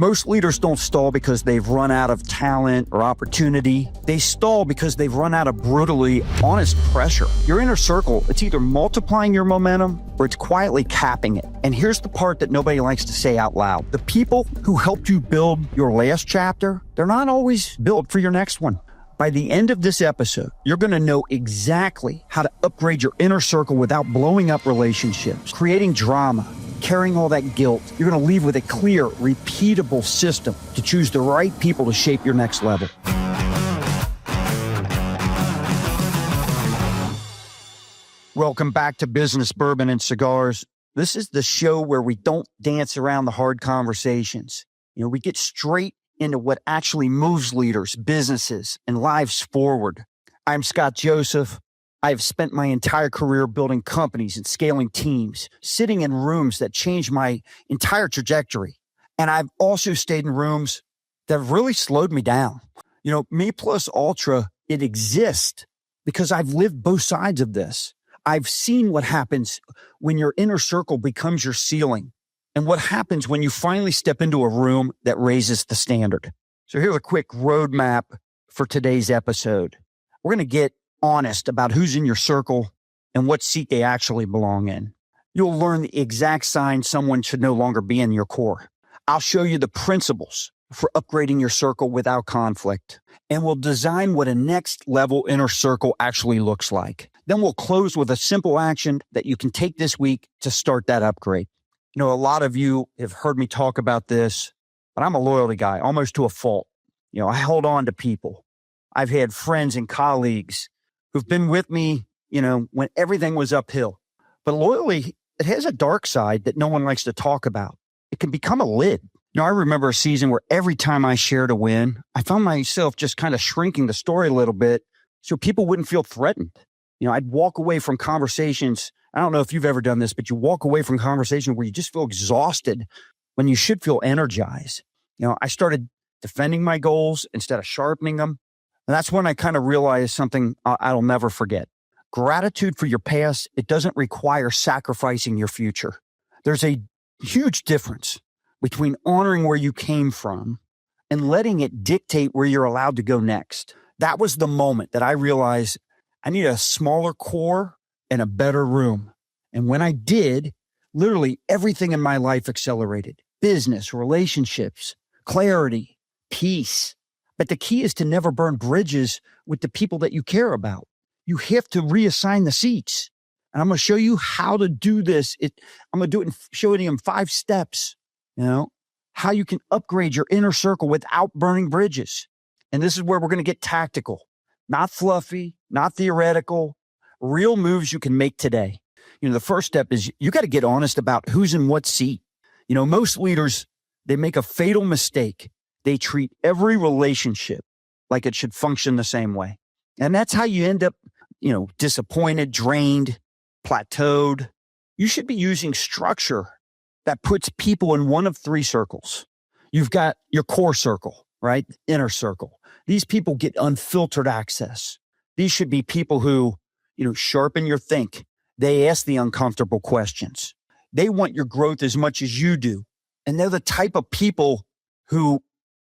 Most leaders don't stall because they've run out of talent or opportunity. They stall because they've run out of brutally honest pressure. Your inner circle, it's either multiplying your momentum or it's quietly capping it. And here's the part that nobody likes to say out loud. The people who helped you build your last chapter, they're not always built for your next one. By the end of this episode, you're going to know exactly how to upgrade your inner circle without blowing up relationships, creating drama, carrying all that guilt. You're going to leave with a clear, repeatable system to choose the right people to shape your next level. Welcome back to Business, Bourbon, and Cigars. This is the show where we don't dance around the hard conversations. We get straight into what actually moves leaders, businesses, and lives forward. I'm Scott Joseph. I've spent my entire career building companies and scaling teams, sitting in rooms that changed my entire trajectory. And I've also stayed in rooms that have really slowed me down. Me plus Ultra, it exists because I've lived both sides of this. I've seen what happens when your inner circle becomes your ceiling and what happens when you finally step into a room that raises the standard. So here's a quick roadmap for today's episode. We're going to get honest about who's in your circle and what seat they actually belong in. You'll learn the exact signs someone should no longer be in your core. I'll show you the principles for upgrading your circle without conflict, and we'll design what a next level inner circle actually looks like. Then we'll close with a simple action that you can take this week to start that upgrade. A lot of you have heard me talk about this, but I'm a loyalty guy, almost to a fault. I hold on to people. I've had friends and colleagues who've been with me, when everything was uphill. But loyalty, it has a dark side that no one likes to talk about. It can become a lid. I remember a season where every time I shared a win, I found myself just kind of shrinking the story a little bit so people wouldn't feel threatened. I'd walk away from conversations. I don't know if you've ever done this, but you walk away from conversations where you just feel exhausted when you should feel energized. I started defending my goals instead of sharpening them. And that's when I kind of realized something I'll never forget. Gratitude for your past, it doesn't require sacrificing your future. There's a huge difference between honoring where you came from and letting it dictate where you're allowed to go next. That was the moment that I realized I need a smaller core and a better room. And when I did, literally everything in my life accelerated. Business, relationships, clarity, peace. But the key is to never burn bridges with the people that you care about. You have to reassign the seats. And I'm going to show you how to do this. I'm going to do it and show it in 5 steps, how you can upgrade your inner circle without burning bridges. And this is where we're going to get tactical, not fluffy, not theoretical, real moves you can make today. The first step is you got to get honest about who's in what seat. Most leaders, they make a fatal mistake. They treat every relationship like it should function the same way. And that's how you end up, disappointed, drained, plateaued. You should be using structure that puts people in one of 3 circles. You've got your core circle, right? Inner circle. These people get unfiltered access. These should be people who, sharpen your think. They ask the uncomfortable questions. They want your growth as much as you do. And they're the type of people who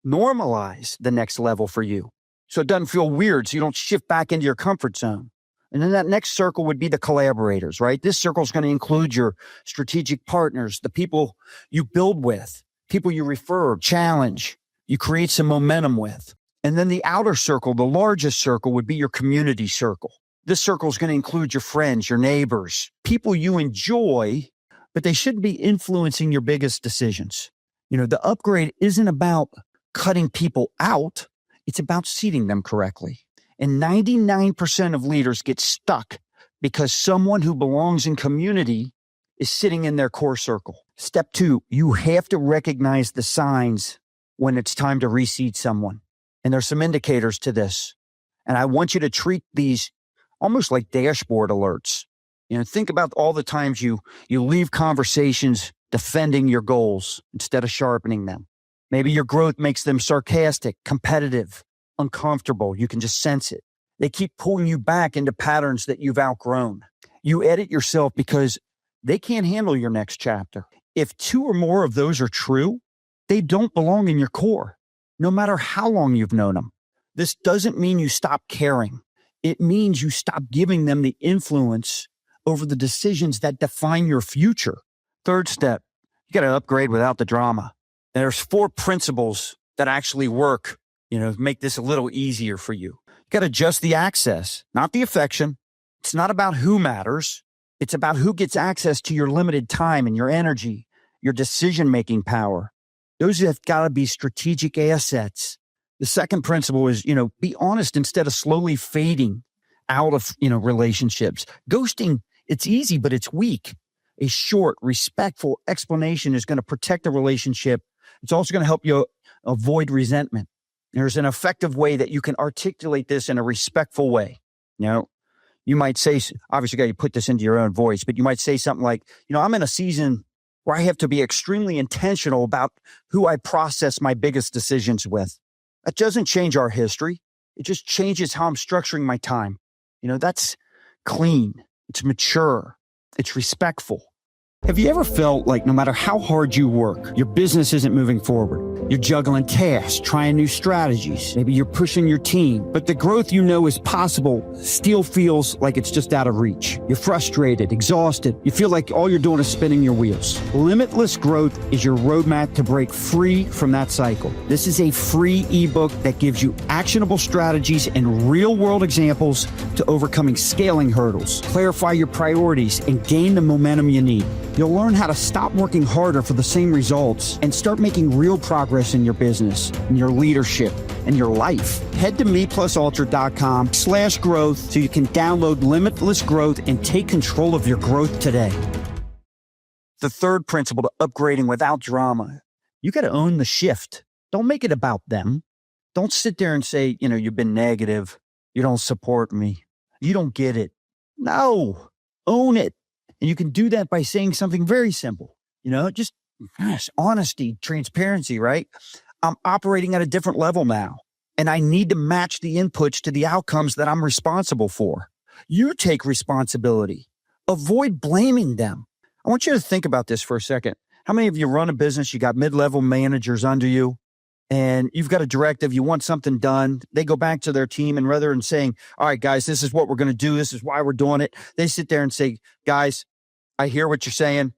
normalize the next level for you. So it doesn't feel weird. So you don't shift back into your comfort zone. And then that next circle would be the collaborators, right? This circle is going to include your strategic partners, the people you build with, people you refer, challenge, you create some momentum with. And then the outer circle, the largest circle, would be your community circle. This circle is going to include your friends, your neighbors, people you enjoy, but they shouldn't be influencing your biggest decisions. The upgrade isn't about cutting people out. It's about seating them correctly. And 99% of leaders get stuck because someone who belongs in community is sitting in their core circle. Step 2, you have to recognize the signs when it's time to reseat someone. And there's some indicators to this. And I want you to treat these almost like dashboard alerts. Think about all the times you leave conversations defending your goals instead of sharpening them. Maybe your growth makes them sarcastic, competitive, uncomfortable. You can just sense it. They keep pulling you back into patterns that you've outgrown. You edit yourself because they can't handle your next chapter. If 2 or more of those are true, they don't belong in your core, no matter how long you've known them. This doesn't mean you stop caring. It means you stop giving them the influence over the decisions that define your future. Third step, you got to upgrade without the drama. There's 4 principles that actually work, make this a little easier for you. You got to adjust the access, not the affection. It's not about who matters. It's about who gets access to your limited time and your energy, your decision-making power. Those have got to be strategic assets. The second principle is, be honest instead of slowly fading out of, relationships. Ghosting, it's easy, but it's weak. A short, respectful explanation is going to protect the relationship. It's also going to help you avoid resentment. There's an effective way that you can articulate this in a respectful way. You might say, obviously, you got to put this into your own voice, but you might say something like, I'm in a season where I have to be extremely intentional about who I process my biggest decisions with. That doesn't change our history. It just changes how I'm structuring my time. That's clean. It's mature. It's respectful. Have you ever felt like no matter how hard you work, your business isn't moving forward? You're juggling tasks, trying new strategies. Maybe you're pushing your team, but the growth is possible still feels like it's just out of reach. You're frustrated, exhausted. You feel like all you're doing is spinning your wheels. Limitless Growth is your roadmap to break free from that cycle. This is a free ebook that gives you actionable strategies and real-world examples to overcoming scaling hurdles, clarify your priorities, and gain the momentum you need. You'll learn how to stop working harder for the same results and start making real progress in your business, in your leadership, and your life. Head to meplusalter.com/growth so you can download Limitless Growth and take control of your growth today. The third principle to upgrading without drama, you got to own the shift. Don't make it about them. Don't sit there and say, you've been negative. You don't support me. You don't get it. No, own it. And you can do that by saying something very simple, just honesty, transparency, right? I'm operating at a different level now, and I need to match the inputs to the outcomes that I'm responsible for. You take responsibility. Avoid blaming them. I want you to think about this for a second. How many of you run a business? You got mid-level managers under you, and you've got a directive. You want something done. They go back to their team, and rather than saying, all right, guys, this is what we're going to do. This is why we're doing it. They sit there and say, guys, I hear what you're saying,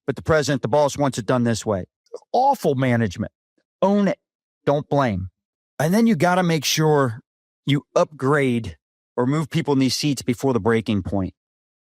but the president, the boss wants it done this way. Awful management. Own it. Don't blame. And then you got to make sure you upgrade or move people in these seats before the breaking point.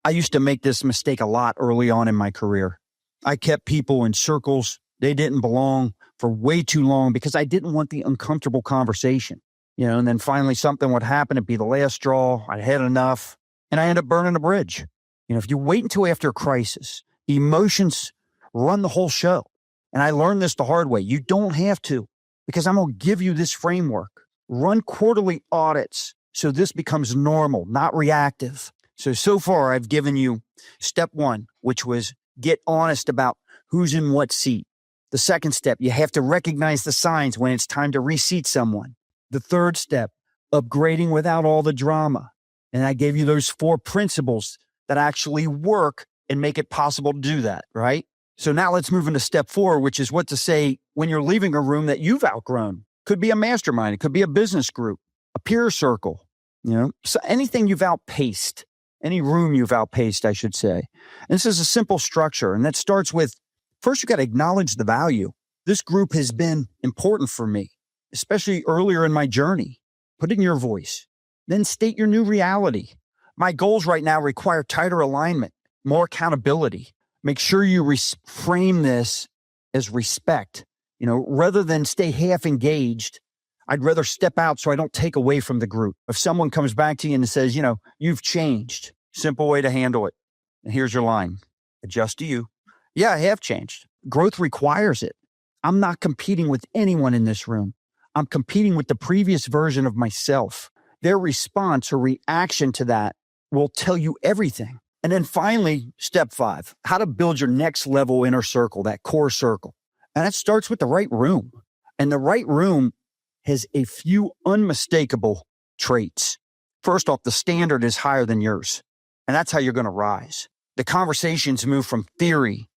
I used to make this mistake a lot early on in my career. I kept people in circles they didn't belong for way too long because I didn't want the uncomfortable conversation. And then finally something would happen. It'd be the last straw. I had enough, and I ended up burning a bridge. If you wait until after a crisis, emotions run the whole show. And I learned this the hard way. You don't have to, because I'm going to give you this framework. Run quarterly audits so this becomes normal, not reactive. So far, I've given you step 1, which was get honest about who's in what seat. The second step, you have to recognize the signs when it's time to reseat someone. The third step, upgrading without all the drama. And I gave you those 4 principles that actually work and make it possible to do that, right? So now let's move into step 4, which is what to say when you're leaving a room that you've outgrown. Could be a mastermind. It could be a business group, a peer circle, so anything you've outpaced, any room you've outpaced, I should say. And this is a simple structure. And that starts with, first, you got to acknowledge the value. This group has been important for me, especially earlier in my journey. Put in your voice. Then state your new reality. My goals right now require tighter alignment, more accountability. Make sure you frame this as respect. Rather than stay half engaged, I'd rather step out so I don't take away from the group. If someone comes back to you and says, you've changed, simple way to handle it. And here's your line. Adjust to you. Yeah, I have changed. Growth requires it. I'm not competing with anyone in this room. I'm competing with the previous version of myself. Their response or reaction to that will tell you everything. And then finally, step 5, how to build your next level inner circle, that core circle. And that starts with the right room. And the right room has a few unmistakable traits. First off, the standard is higher than yours. And that's how you're going to rise. The conversations move from theory,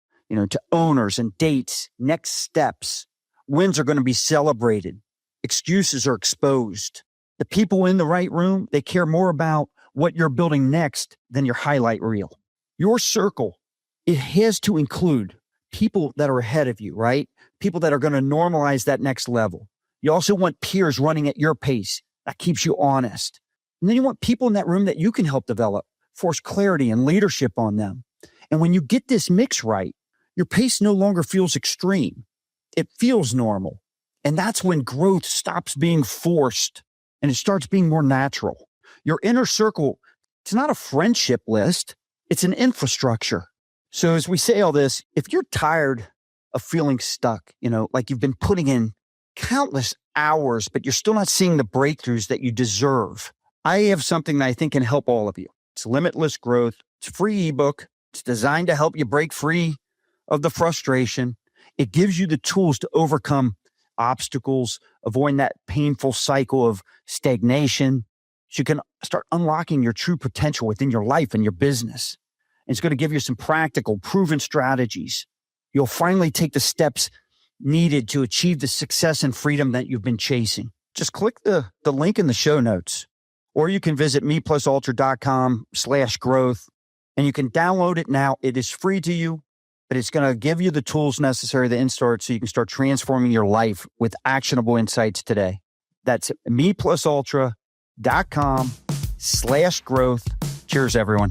to owners and dates, next steps, Wins are going to be celebrated. Excuses are exposed. The people in the right room, they care more about what you're building next than your highlight reel. Your circle, it has to include people that are ahead of you, right? People that are going to normalize that next level. You also want peers running at your pace. That keeps you honest. And then you want people in that room that you can help develop, force clarity and leadership on them. And when you get this mix right, your pace no longer feels extreme. It feels normal. And that's when growth stops being forced and it starts being more natural. Your inner circle, it's not a friendship list. It's an infrastructure. So as we say all this, if you're tired of feeling stuck, like you've been putting in countless hours, but you're still not seeing the breakthroughs that you deserve, I have something that I think can help all of you. It's Limitless Growth. It's a free ebook. It's designed to help you break free of the frustration. It gives you the tools to overcome obstacles, avoid that painful cycle of stagnation. So you can start unlocking your true potential within your life and your business. And it's going to give you some practical, proven strategies. You'll finally take the steps needed to achieve the success and freedom that you've been chasing. Just click the link in the show notes, or you can visit meplusultra.com/growth, and you can download it now. It is free to you, but it's going to give you the tools necessary to start so you can start transforming your life with actionable insights today. That's meplusultra.com/growth. Cheers, everyone.